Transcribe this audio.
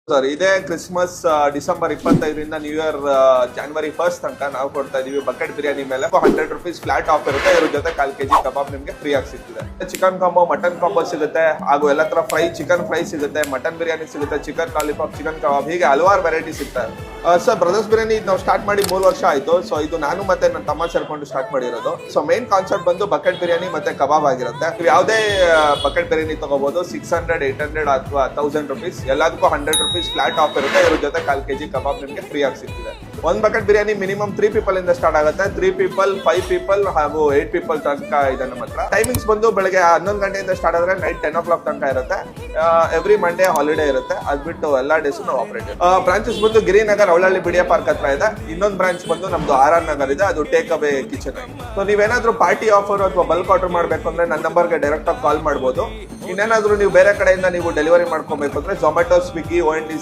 Sir ಇದೇ Christmas December 25ರಿಂದ new year ಜನವರಿ 1 ತನಕ ನಾವು ಕೊಡ್ತಾ ಇದೀವಿ ಬಕೆಟ್ ಬಿರಿಯಾನಿ ಮೇಲೆ ₹100 ಫ್ಲಾಟ್ ಆಫ್ ಇರುತ್ತೆ. ಇದ್ರ ಜೊತೆ 1/4 kg ಕಬಾಬ್ ನಿಮ್ಗೆ ಫ್ರೀ ಆಗಿ ಸಿಗ್ತಿದೆ. ಚಿಕನ್ ಕಾಂಬೋ, ಮಟನ್ ಕಾಂಬೋ ಸಿಗುತ್ತೆ, ಹಾಗೂ ಎಲ್ಲ ತರ ಫ್ರೈ, ಚಿಕನ್ ಫ್ರೈ ಸಿಗುತ್ತೆ, ಮಟನ್ ಬಿರಿಯಾನಿ ಸಿಗುತ್ತೆ, ಚಿಕನ್ ಲಾಲಿಪಾಪ್, ಚಿಕನ್ ಕಬಾಬ್, ಹೀಗೆ ಹಲವಾರು ವೆರೈಟಿ ಸಿಗ್ತಾರೆ. ಸರ್ ಬ್ರದರ್ಸ್ ಬಿರಿಯಾನಿ ನಾವು ಸ್ಟಾರ್ಟ್ ಮಾಡಿ 3 ವರ್ಷ ಆಯ್ತು. ಸೊ ಇದು ನಾನು ಮತ್ತೆ ನನ್ನ ತಮ್ಮ ಸೇರ್ಕೊಂಡು ಸ್ಟಾರ್ಟ್ ಮಾಡಿರೋದು. ಸೊ ಮೇನ್ ಕಾನ್ಸೆಪ್ಟ್ ಬಂದು ಬಕೆಟ್ ಬಿರಿಯಾನಿ ಮತ್ತೆ ಕಬಾಬ್ ಆಗಿರುತ್ತೆ. ನೀವು ಯಾವುದೇ ಬಕೆಟ್ ಬಿರಿಯಾನಿ ತಗೋಬಹುದು, 600, 800 ಅಥವಾ ₹1000 ಎಲ್ಲದಕ್ಕೂ ₹100 ಫ್ಲಾಟ್ ಆಫ್ ಇರುತ್ತೆ. ಇದ್ರ ಜೊತೆ 1/4 kg ಕಬಾಬ್ ನಿಮಗೆ ಫ್ರೀ ಆಗಿ ಸಿಗ್ತಿದೆ. ಒಂದ್ ಬಕೆಟ್ ಬಿರಿಯಾನಿ ಮಿನಿಮಮ್ 3 ಪೀಪಲ್ ಇಂದ ಸ್ಟಾರ್ಟ್ ಆಗುತ್ತೆ. 3 ಪೀಪಲ್, 5 ಪೀಪಲ್ ಹಾಗೂ 8 ಪೀಪಲ್ ತನಕ ಇದೆ ನಮ್ಮ ಹತ್ರ. ಟೈಮಿಂಗ್ಸ್ ಬಂದು ಬೆಳಗ್ಗೆ 11 ಗಂಟೆಯಿಂದ ಸ್ಟಾರ್ಟ್ ಆದ್ರೆ ನೈಟ್ 10 o'clock ತನಕ ಇರುತ್ತೆ. ಎವ್ರಿ ಮಂಡೇ ಹಾಲಿಡೇ ಇರುತ್ತೆ. ಅದ್ಬಿಟ್ಟು ಎಲ್ಲಾ ಡೇಸ್ ನಾವು ಆಪರೇಟ್. ಬ್ರಾಂಚಸ್ ಬಂದು ಗಿರಿನಗರ್, ಅವಳಹಳ್ಳಿ, ಬಿಡಿಯ ಪಾರ್ಕ್ ಹತ್ರ ಇದೆ. ಇನ್ನೊಂದು ಬ್ರಾಂಚ್ ಬಂದು ನಮ್ದು RR ನಗರ್ ಇದೆ, ಅದು ಟೇಕ್ ಅವೇ ಕಿಚನ್ ಆಗಿ. ಸೊ ನೀವೇನಾದ್ರೂ ಪಾರ್ಟಿ ಆಫರ್ ಅಥವಾ ಬಲ್ಕ್ ಆರ್ಡರ್ ಮಾಡ್ಬೇಕು ಅಂದ್ರೆ ನನ್ನ ನಂಬರ್ಗೆ ಡೈರೆಕ್ಟ್ ಆಗಿ ಕಾಲ್ ಮಾಡಬಹುದು. ಇನ್ನೇನಾದ್ರೂ ನೀವು ಬೇರೆ ಕಡೆಯಿಂದ ನೀವು ಡೆಲಿವರಿ ಮಾಡ್ಕೊಬೇಕು ಅಂದ್ರೆ ಝೊಮ್ಯಾಟೊ, ಸ್ವಿಗ್ಗಿ, ONDC